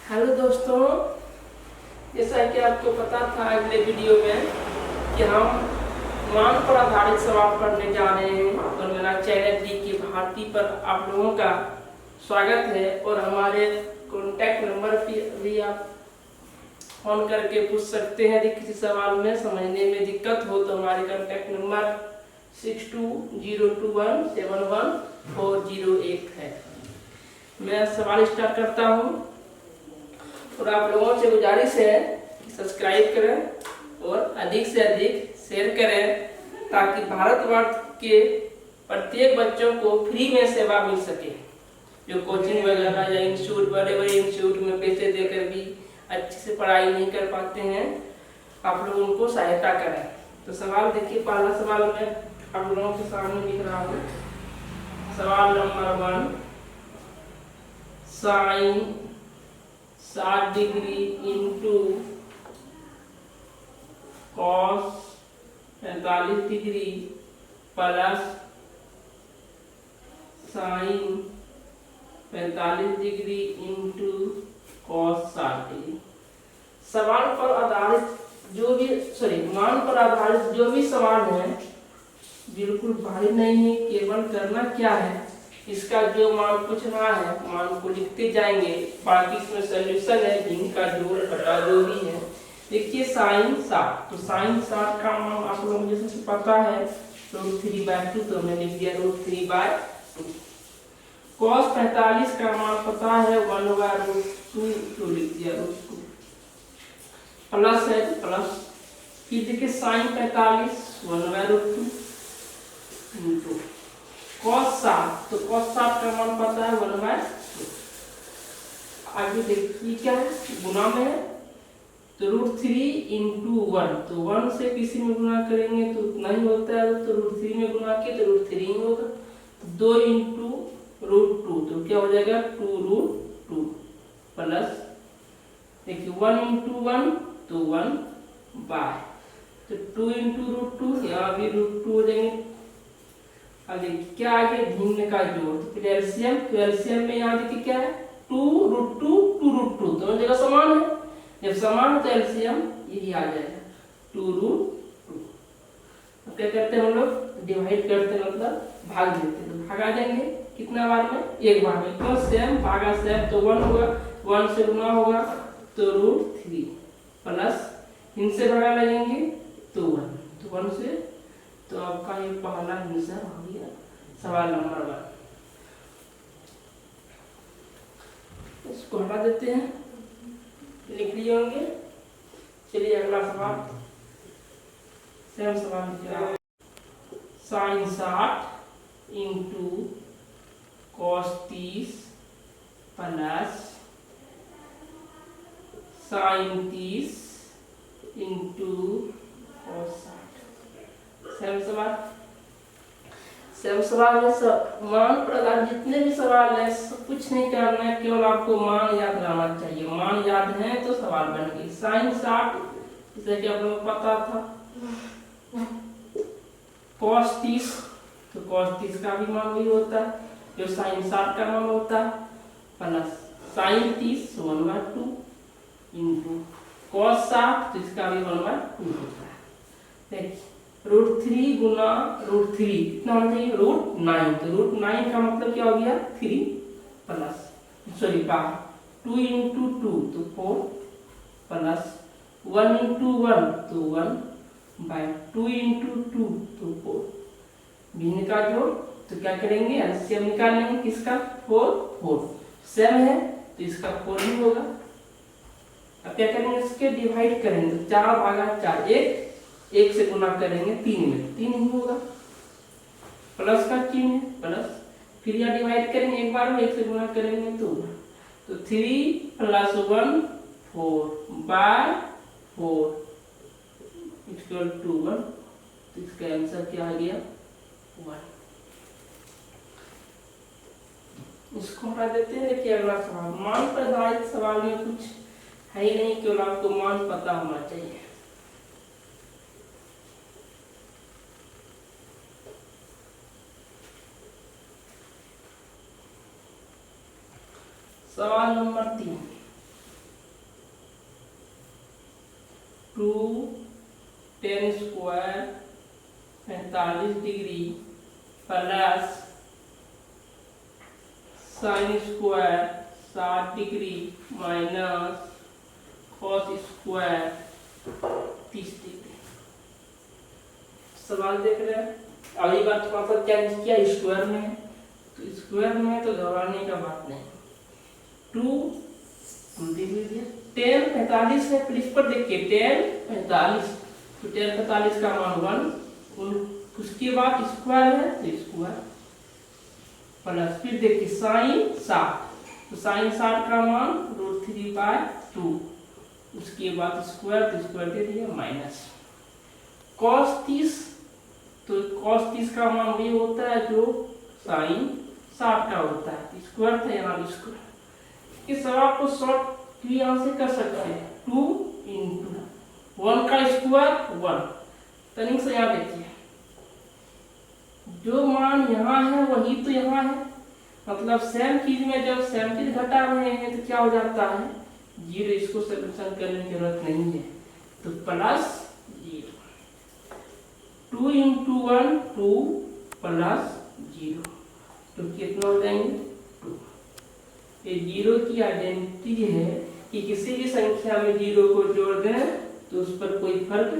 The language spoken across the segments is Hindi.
हेलो दोस्तों, जैसा कि आपको पता था अगले वीडियो में कि हम मान पर आधारित सवाल पढ़ने जा रहे हैं और मेरा चैनल डी की भारती पर आप लोगों का स्वागत है। और हमारे कॉन्टैक्ट नंबर पर भी आप फोन करके पूछ सकते हैं। यदि किसी सवाल में समझने में दिक्कत हो तो हमारे कॉन्टैक्ट नंबर 6202171408 है। मैं सवाल स्टार्ट करता हूँ और आप लोगों से गुजारिश है कि सब्सक्राइब करें और अधिक से अधिक शेयर करें ताकि भारतवर्ष के प्रत्येक बच्चों को फ्री में सेवा मिल सके। जो कोचिंग वगैरह या इंस्टीट्यूट, बड़े बड़े इंस्टीट्यूट में पैसे देकर भी अच्छे से पढ़ाई नहीं कर पाते हैं, आप लोग उनको सहायता करें। तो सवाल देखिए, पहला सवाल मैं आप लोगों के सामने लिख रहा हूँ। सवाल number 1, sine 60 degree into cos 45 degree plus sine 45 degree into cos 60 degree. सवाल पर आधारित मान पर आधारित जो भी सवाल है बिल्कुल भारी नहीं है। केवल करना क्या है, इसका जो मान पूछ रहा है मान को लिखते जाएंगे, बाकी इसमें सॉल्यूशन है, भिन्न का जोड़ घटा जो भी है। देखिए साइन 60, तो साइन 60 का मान आप लोगों को जैसे पता है √3/2, तो हमने लिख दिया √3/2। cos 45 का मान पता है 1/√2, तो लिख दिया √2। प्लस है प्लस, फिर देखिए साइन 45 1/√2 इंटू cos 60, तो cos 60 का मान पता है 1/2। आगे देखिए क्या है, गुना में है तो √3 इंटू 1, तो 1 से किसी में गुना करेंगे तो उतना ही होता है, तो √3 में गुना किए तो √3 ही होगा। 2 इंटू √2, तो क्या हो जाएगा 2√2 प्लस देखिए 1 इंटू 1 तो 1/, तो 2 इंटू √2, यहाँ भी √2 हो जाएंगे। आगे क्या आगे भिन्न का जोड़, तो एलसीएम, तो एलसीएम में यहाँ देखिए क्या है 2√2 2√2, दोनों जगह समान है। जब समान है तो एलसीएम यही आ जाएगा 2√2। अब क्या करते हैं हम लोग, डिवाइड करते हैं, मतलब भाग देते हैं, तो भागा देंगे कितना बार में, एक बार में। क्यों, सेम भागा सेम, तो 1 होगा, 1 से गुना होगा तो √3 प्लस इनसे भागा लगेंगे तो 1, तो 1 से, तो आपका ये पहला आंसर हो गया सवाल नंबर 1। इसको हटा देते हैं, लिख लिए होंगे। चलिए अगला सवाल, सेम सवाल, sine 60 into cos 30 plus sine 30 into cos 60। Same सवाल में मान पर आधारित जितने भी सवाल है सब कुछ नहीं करना है, केवल आपको मान याद रहना चाहिए। मान याद है तो सवाल बन गई। साइन 60 जैसे कि आप लोगों को पता था, कॉस 30, तो कॉस 30 का भी मान वही होता है जो साइन 60 का मान होता है, प्लस साइन 30 1/2 इंटू कॉस 60, तो इसका भी 1/2 होता है। देखिए √3 गुना √3 कितना होना चाहिए, √9, तो √9 का मतलब क्या हो गया 3 प्लस 2 इंटू 2 तो 4 प्लस 1 इंटू 1 तो 1/2 इंटू 2 तो 4। भिन्न का जोड़, तो क्या करेंगे एलसीएम निकालेंगे किसका, 4 सेम है तो इसका 4 ही होगा। अब क्या करेंगे, इसके डिवाइड करेंगे, 4/4, एक से गुना करेंगे 3 में, 3 ही होगा, प्लस का चिन्ह है प्लस, फिर यहाँ डिवाइड करेंगे एक बार में, एक से गुना करेंगे तो 3 प्लस 1 4/4 इक्वल टू 1, तो इसका आंसर क्या आ गया 1। इसको हटा देते हैं। देखिए अगला सवाल, मान पर आधारित सवाल में कुछ है ही नहीं, केवल आपको मान पता होना चाहिए। सवाल number 3, two tan square 45 degree plus sine square 60 degree minus cos square 30 degree. सवाल देख रहे हैं। अभी बात थोड़ा सा क्या किया, स्क्वायर में है तो स्क्वायर में है तो घबराने का बात नहीं। 2 डिग्री 10 45 है, फिर इस पर देखिए 10 45 तो 10 45 का मान 1, उसके बाद स्क्वायर है तो स्क्वायर प्लस फिर देखिए साइन 60 तो साइन 60 का मान √3/2, उसके बाद स्क्वायर तो स्क्वायर दे दिया माइनस cos 30 तो cos 30 का मान भी होता है जो साइन 60 का होता है, स्क्वायर था यहाँ स्क्वायर। इस सवाल को शॉर्ट भी यहाँ से कर सकते हैं 2 × 1 का स्क्वायर 1। तनिक से यहाँ देखिए जो मान यहाँ है वही तो यहाँ है, मतलब सेम चीज में जब सेम चीज घटा रहे हैं तो क्या हो जाता है 0, इसको सॉल्यूशन करने की जरूरत नहीं है तो प्लस 0। 2 × 1 2 प्लस 0 तो कितना हो जाएंगे 2। ये 0 की आइडेंटिटी है कि किसी भी संख्या में 0 को जोड़ दें तो उस पर कोई फर्क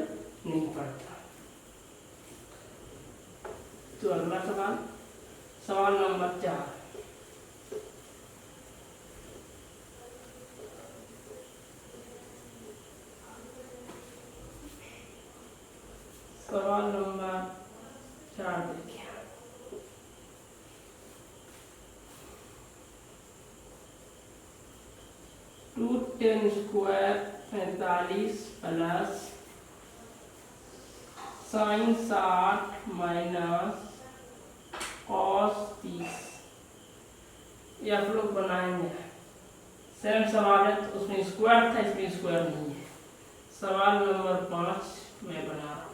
नहीं पड़ता। तो अगला सवाल, सवाल नंबर 4। सवाल नंबर 4 देखिए। Two tan square 45 plus sine 60 minus cos 30 ये आप लोग बनाएंगे। सेम सवाल है तो उसमें स्क्वायर था, इसमें स्क्वायर नहीं है। सवाल नंबर 5 मैं बना रहा हूँ।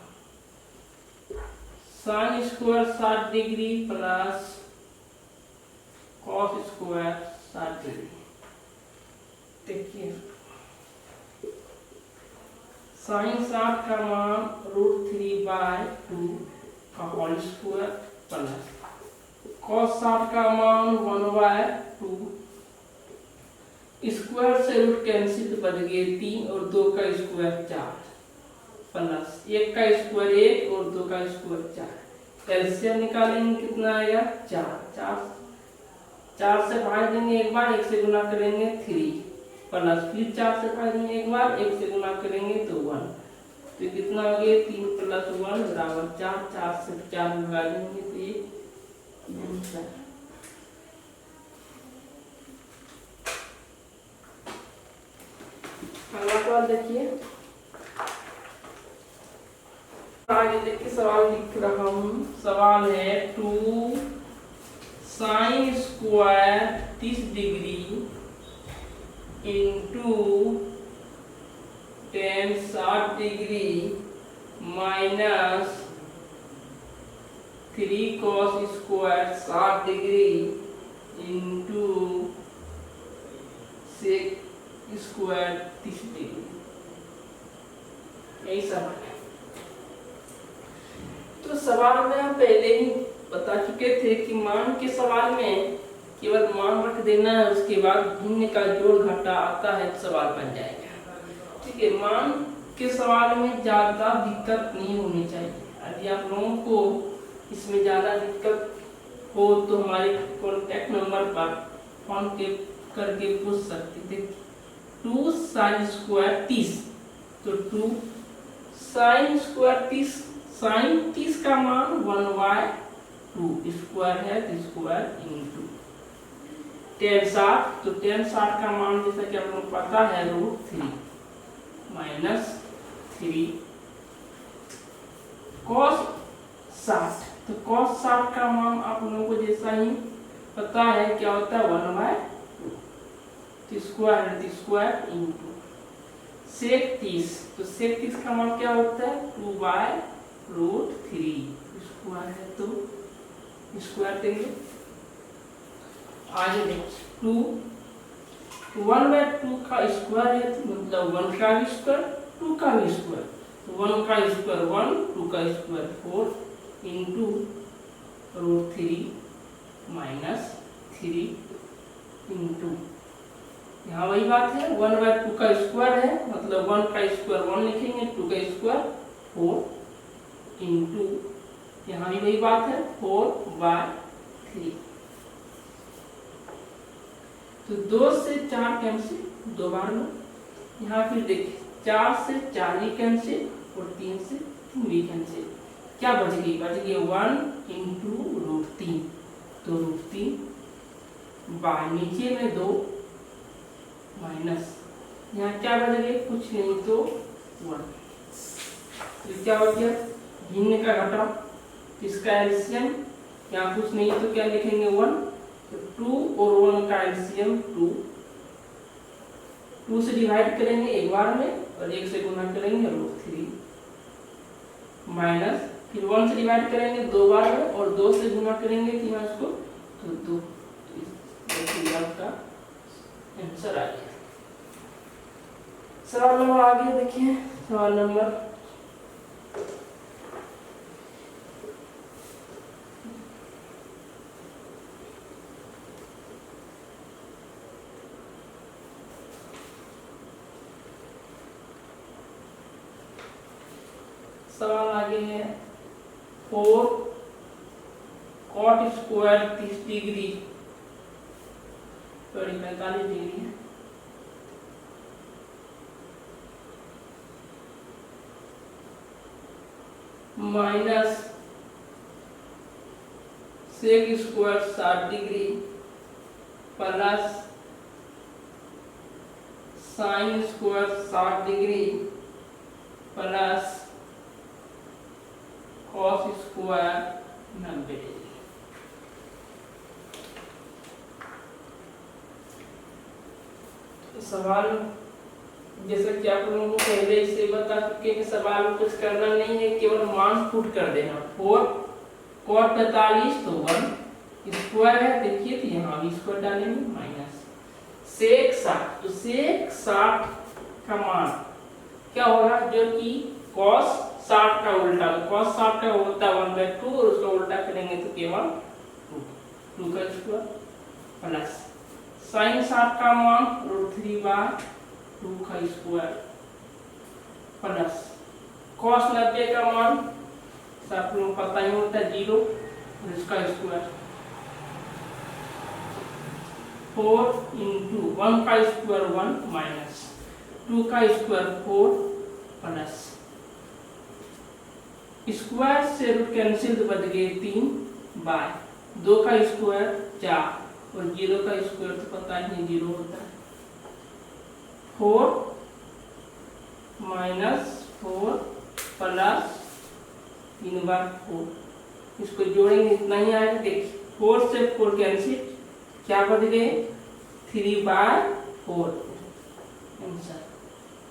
Sign square 60 degree plus cos square 60 degree. देखिए साइन 60 का मान √3/2 का होल स्क्वायर प्लस कॉस 60 का मान 1/2। स्क्वायर से रूट कैंसिल बच गए 3 और 2 का स्क्वायर 4 प्लस 1 का स्क्वायर 1 और 2 का स्क्वायर 4। एलसीएम निकालेंगे कितना आएगा 4 से भाग देंगे एक बार, 1 से गुना करेंगे 3 प्लस फिर 4 से भाग देंगे एक बार, 1 से गुना करेंगे तो 1। तो कितना हो गया 3 + 1 बराबर 4। 4 से 4 लगा देंगे तो ये आंसर। अगला सवाल देखिए। आगे देखिए सवाल लिख रहा हूँ। सवाल है 2 sine square 30 degree into 10 60 degree minus 3 cos square 60 degree into sec square 30 degree. यही सवाल है। तो सवाल में हम पहले ही बता चुके थे कि मान के सवाल में केवल मान रख देना है, उसके बाद भिन्न का जोड़ घटा आता है तो सवाल बन जाएगा। ठीक है, मान के सवाल में ज्यादा दिक्कत नहीं होनी चाहिए। यदि आप लोगों को इसमें ज्यादा दिक्कत हो तो हमारे कॉन्टेक्ट नंबर पर फोन करके पूछ सकते थे। 2 साइन स्क्वायर 30 तो 2 साइन स्क्वायर 30 साइन 30 का मान 1/2 स्क्वायर है तो स्क्वायर इंटू 10 60 तो 10 60 का मान जैसा कि आप लोगों को पता है √3 माइनस 3 cos 60 तो cos 60 का मान आप लोगों को जैसा ही पता है क्या होता है 1/2 तो स्क्वायर इंटू सेक 30 तो सेक 30 का मान क्या होता है 2/√3 स्क्वायर है तो स्क्वायर देंगे। आगे देखिए 2 1/2 का स्क्वायर है तो मतलब 1 का भी स्क्वायर 2 का भी स्क्वायर, 1 का स्क्वायर 1, 2 का स्क्वायर 4 इंटू √3 माइनस 3 इंटू, यहाँ वही बात है 1/2 का स्क्वायर है, मतलब 1 का स्क्वायर 1 लिखेंगे, 2 का स्क्वायर 4 इंटू, यहाँ भी वही बात है 4/3। तो 2 से 4 कैंसिल, 2 बार लो। यहाँ फिर देखिए 4 से 4 भी कैंसिल और 3 से 3 भी कैंसिल, क्या बच गई? बच गई 1 इंटू √3, तो √3 बाय नीचे में 2 माइनस, यहाँ क्या बच गए? कुछ नहीं तो 1। तो क्या हो गया? भिन्न का घटाओ, इसका एलसीएम, यहाँ कुछ नहीं तो क्या लिखेंगे 1, तो 2 और 1 का एलसीएम 2, 2 से डिवाइड करेंगे एक बार में और 1 से गुना करेंगे √3 माइनस, फिर 1 से डिवाइड करेंगे 2 बार में और 2 से गुना करेंगे कि इसको, तो 2। तो आपका आंसर आ गया। सवाल नंबर आगे देखिए, सवाल नंबर आगे है 4 cot square 30 degree, sorry 45 degree है, minus sec square 60 degree plus sine square 60 degree plus cos square 90 degree. सवाल जैसा कि आप लोगों को पहले से बता चुके हैं कि सवाल में कुछ करना नहीं है, केवल मान पुट कर देना। 4 cot 45 तो 1 स्क्वायर है, देखिए तो यहाँ भी स्क्वायर डालेंगे, माइनस सेक 60, तो सेक 60 का मान क्या होगा? जो कि cos 60 का उल्टा, cos 60 का होता है 1/2 और उसका उल्टा करेंगे तो केवल 2 का स्क्वायर प्लस साइन 60 का मान √3/2 का स्क्वायर प्लस cos 90 का मान सब लोग पता ही होता है 0 और इसका स्क्वायर 4 इंटू 1 का स्क्वायर 1 माइनस 2 का स्क्वायर 4 प्लस स्क्वायर से रूट कैंसिल तो बच गए 3 बाय 2 का स्क्वायर 4 और 0 का स्क्वायर तो पता ही 0 होता है 4 माइनस 4 प्लस 3/4, इसको जोड़ेंगे इतना ही आएगा। देखिए 4 से 4 कैंसिल, क्या बच गए 3/4 आंसर।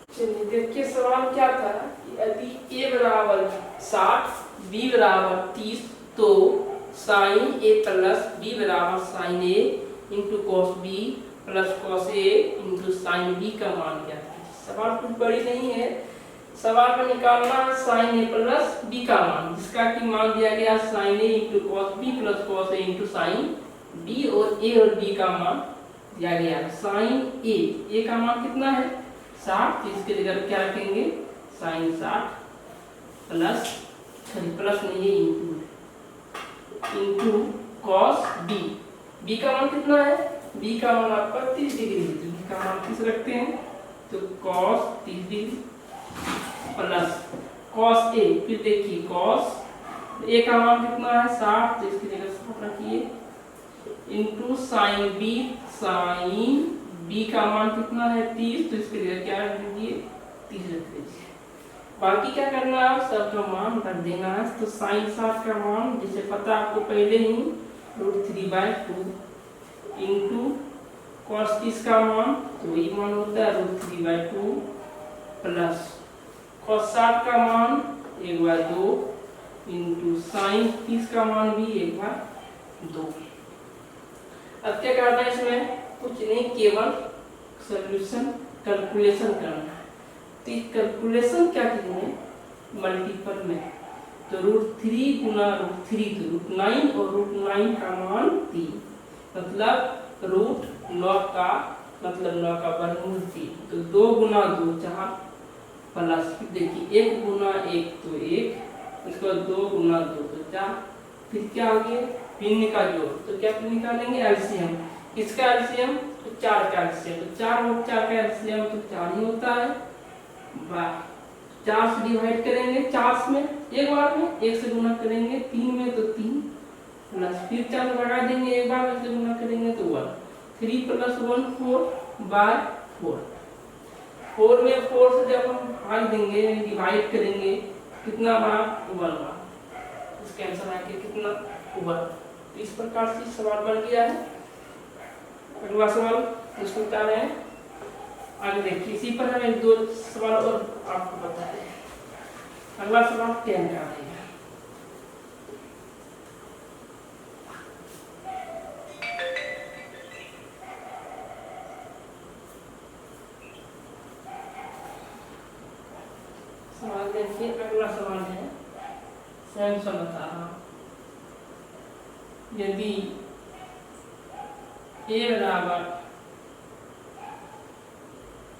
चलिए देखिए सवाल क्या था, यदि a बराबर 60 b बराबर 30 तो साइन a प्लस b बराबर sine a into cos b plus cos a into sine b का मान क्या है? सवाल कुछ बड़ी नहीं है, सवाल में निकालना है साइन a प्लस b का मान, जिसका कि मान दिया गया sine a into cos b plus cos a into sine b, और a और b का मान दिया गया साइन a का मान कितना है 60, इसके जगह क्या रखेंगे साइन 60 प्लस, प्लस नहीं है इंटू कॉस b का मान कितना है? b का मान आपका 30 डिग्री है, तो b का मान किस रखते हैं तो cos 30 degree plus cos a, फिर देखिए कॉस a का मान कितना है 60, तो इसकी जगह 60 रखिए इंटू साइन b का मान कितना है 30, तो इसके जगह क्या रख दीजिए 30 रख दीजिए। बाकी क्या करना है, सबका मान रख देना है। तो साइन 60 का मान जिसे पता आपको पहले ही √3/2 इंटू कॉस 30 का मान, तो वही मान होता है √3/2 प्लस कॉस 60 का मान 1/2 इंटू साइन 30 का मान भी 1/2। अब क्या करना है इसमें, कुछ नहीं केवल सॉल्यूशन कैलकुलेशन करना है। तो कैलकुलेशन क्या करेंगे मल्टीपल में, तो √3 गुना √3 तो √9 और √9 का मान 3, मतलब √9 का मतलब 9 का वर्गमूल 3, तो 2 गुना 2 4 प्लस, फिर देखिए 1 गुना 1 तो 1, उसके बाद 2 गुना 2 तो 4, फिर क्या हो गया भिन्न का जोड़, तो क्या निकालेंगे एलसीएम, किसका एलसीएम तो 4 का एलसीएम, तो 4 और 4 का एलसीएम तो 4 ही होता है, 4 से डिवाइड करेंगे 4 में एक बार में, 1 से गुना करेंगे 3 में तो 3 प्लस, फिर 4 लगा देंगे एक बार में से गुना करेंगे तो 1, 3 + 1 4/4, 4 में 4 से जब हम भाग देंगे डिवाइड करेंगे कितना बार 1 बार, इसका आंसर आएगा कितना 1। तो इस प्रकार से सवाल बन गया है। अगला सवाल इसको बता रहे हैं आगे देखिए, इसी पर हम 1-2 सवाल और आपको बता रहे हैं। अगला सवाल 10 का है, सवाल देखिए। अगला सवाल है स्वयं से बता रहा हूं, यदि a बराबर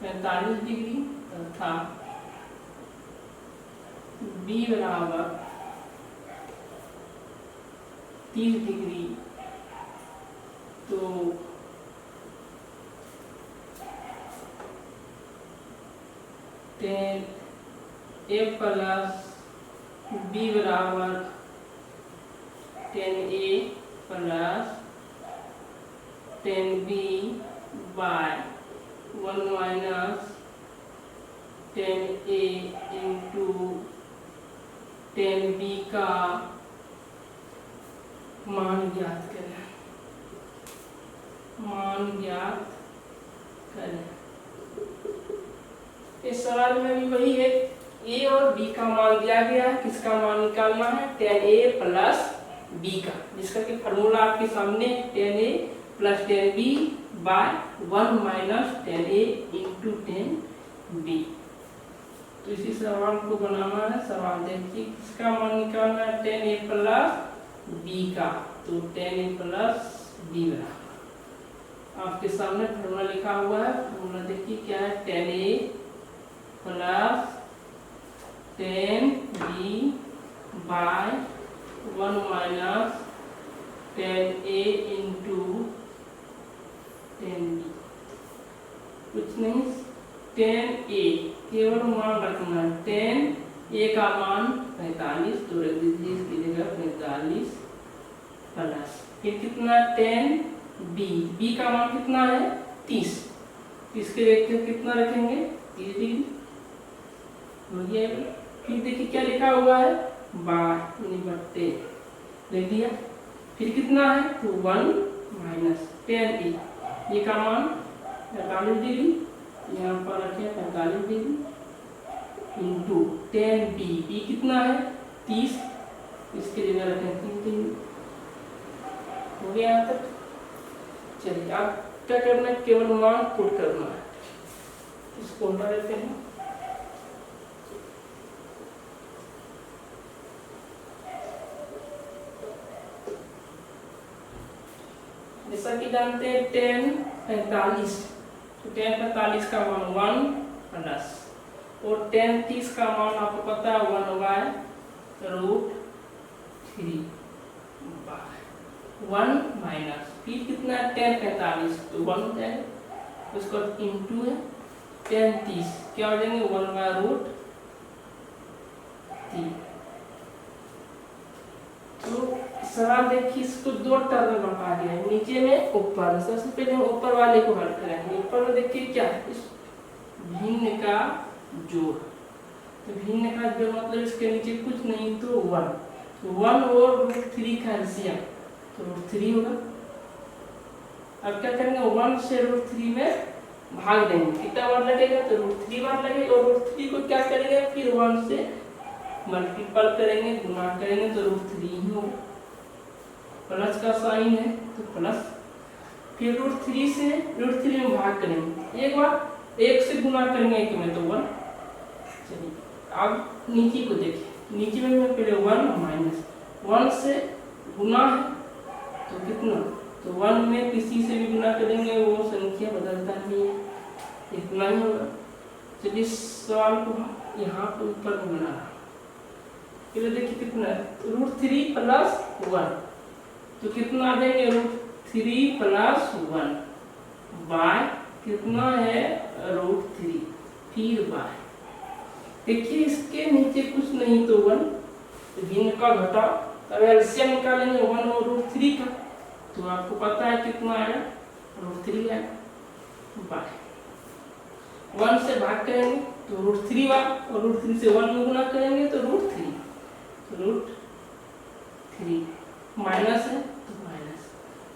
45 डिग्री तथा b बराबर 30 डिग्री, तो tan a प्लस b बराबर tan a plus tan b by 1 minus tan a into tan b का मान ज्ञात करें, मान ज्ञात करें। इस सवाल में भी वही है, a और b का मान दिया गया है, किसका मान निकालना है tan a प्लस b का, जिसका कि फार्मूला आपके सामने tan a plus tan b by 1 minus tan a into tan b। तो इसी सवाल को बनाना है। सवाल देखिए किसका मान निकालना है tan a प्लस b का, तो tan a प्लस b बराबर आपके सामने फार्मूला लिखा हुआ है। फार्मूला देखिए क्या है, tan a plus tan b by 1 minus tan a into tan b, कुछ नहीं tan a केवल मान रखना है, tan a का मान 45, तो रख दीजिए इसकी जगह 45 प्लस, फिर कितना tan b का मान कितना है 30, इसके देखिए कितना रखेंगे 30 डिग्री हो गया। फिर देखिए क्या लिखा हुआ है बार बट्टे लिख दिया, फिर कितना है तो 1 माइनस tan a, ये का मान 45 डिग्री, यहाँ पर रखे 45 डिग्री इंटू tan b कितना है 30, इसके जगह रखें 30 डिग्री हो गया यहाँ तक। चलिए अब क्या करना है, केवल मान पुट करना है, इसको हटा देते हैं। जैसा कि जानते हैं tan 45, तो tan 45 का मान 1 प्लस, और tan 30 का मान आपको पता है 1 बाय √3 बाय 1 माइनस, फिर कितना है tan 45 तो 1 हो जाएगा, उसका इंटू है tan 30 क्या हो जाएंगे 1 बाय √3। तो सवाल देखिए इसको 2 टर्म में बांटा गया है, नीचे में ऊपर। सबसे पहले हम ऊपर वाले को हल करेंगे। ऊपर में देखिए क्या है, इस भिन्न का जोड़, तो भिन्न का जोड़ मतलब इसके नीचे कुछ नहीं तो 1, तो 1 और √3 का एलसीएम तो √3 होगा। अब क्या करेंगे 1 से √3 में भाग देंगे, कितना बार लगेगा तो √3 बार लगेगा, और √3 को क्या करेंगे फिर 1 से मल्टीपल करेंगे, गुणा करेंगे तो √3 ही होगा, प्लस का साइन है तो प्लस, फिर √3 से √3 में भाग करेंगे, एक बार 1 से गुणा करेंगे 1 में तो 1, चलिए अब नीचे को देखिए, नीचे में मैं पहले 1 माइनस 1 से गुना है तो कितना, तो 1 में किसी से भी गुना करेंगे वो संख्या बदलता नहीं है, इतना ही होगा। चलिए इस सवाल को हम यहाँ पर ऊपर में बना रहा, पहले देखिए कितना है, √3 + 1 तो कितना आ जाएंगे, √3 + 1 बाय कितना है, √3 फिर बाय, देखिए इसके नीचे कुछ नहीं तो 1, तो भिन्न का घटा, अब एलसीएम निकालेंगे 1 और √3 का, तो आपको पता है कितना आएगा, √3 आएगा बाय 1 से भाग करेंगे तो √3 और √3 से 1 में गुना करेंगे तो √3, तो √3 माइनस है तो माइनस,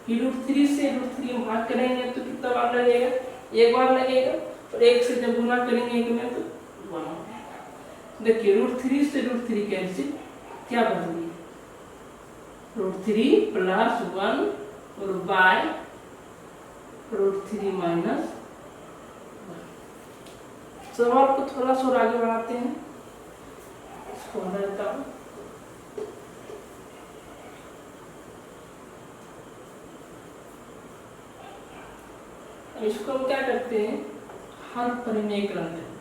फिर √3 से √3 में भाग करेंगे तो कितना बार लगेगा, एक बार लगेगा, और एक से जब गुना करेंगे एक में तो 1 हो जाएगा। देखिए √3 से √3 कैंसिल, क्या बदली, √3 + 1 और बाय √3 - 1। सवाल को थोड़ा सा आगे बढ़ाते हैं, इसको हटाता हूं, इसको हम क्या करते हैं, हर परिमेयकरण करते हैं,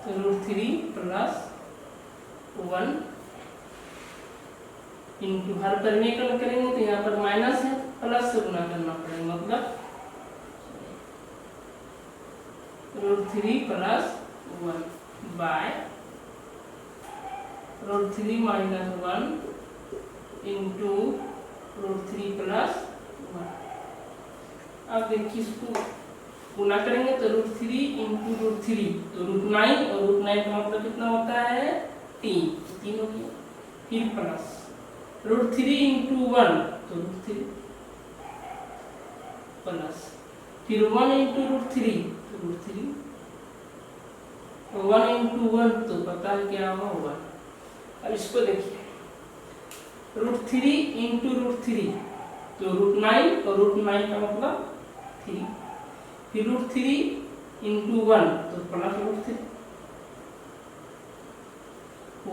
तो √3 + 1 इंटू हर परिमेयकरण करेंगे तो यहाँ पर माइनस है, प्लस से गुना करना पड़ेगा, मतलब √3 + 1 बाय √3 - 1 इंटू √3 + 1। अब देखिए इसको गुना करेंगे तो √3 इंटू √3 तो √9 और √9 का मतलब कितना होता है, 3 हो गया, फिर प्लस √3 इंटू 1 तो √3 प्लस फिर 1 इंटू √3 तो √3, 1 इंटू 1 तो पता है क्या होगा 1। अब इसको देखिए √3 इंटू √3 तो √9 और √9 का मतलब 3, फिर √3 इंटू 1 तो प्लस √3,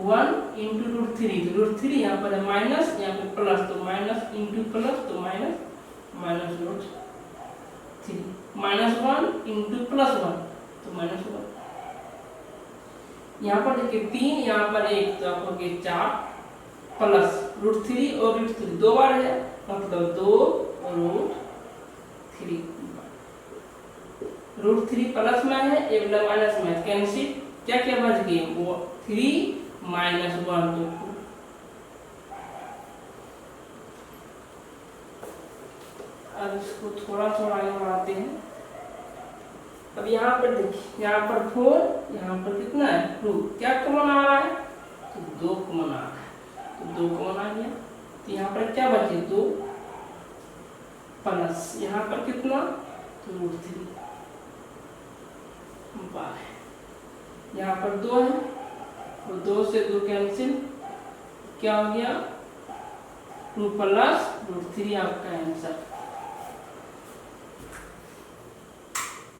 1 इंटू √3 तो √3 यहाँ पर है माइनस, यहाँ पे प्लस, तो माइनस इंटू प्लस तो माइनस -√3, -1 इंटू +1 तो -1, यहाँ पर देखिए 3, यहाँ पर 1 तो आपको 4 प्लस √3 और √3 दो बार है, मतलब 2 √3, √3 प्लस में है, ये वाला माइनस में, कैंसिल, क्या क्या बच गए, वो 3 - 1 तो 2। अब इसको थोड़ा सा आगे बढ़ाते हैं, अब यहाँ पर देखिए, यहाँ पर 4, यहाँ पर कितना है 2, क्या कॉमन आ रहा है, तो 2 कॉमन आ रहा है, तो 2 कॉमन आ गया, तो यहाँ पर क्या बचे 2 प्लस यहाँ पर कितना, तो √3 बाय, यहाँ पर 2 है तो 2 से 2 कैंसिल, क्या हो गया 2 + √3 आपका आंसर।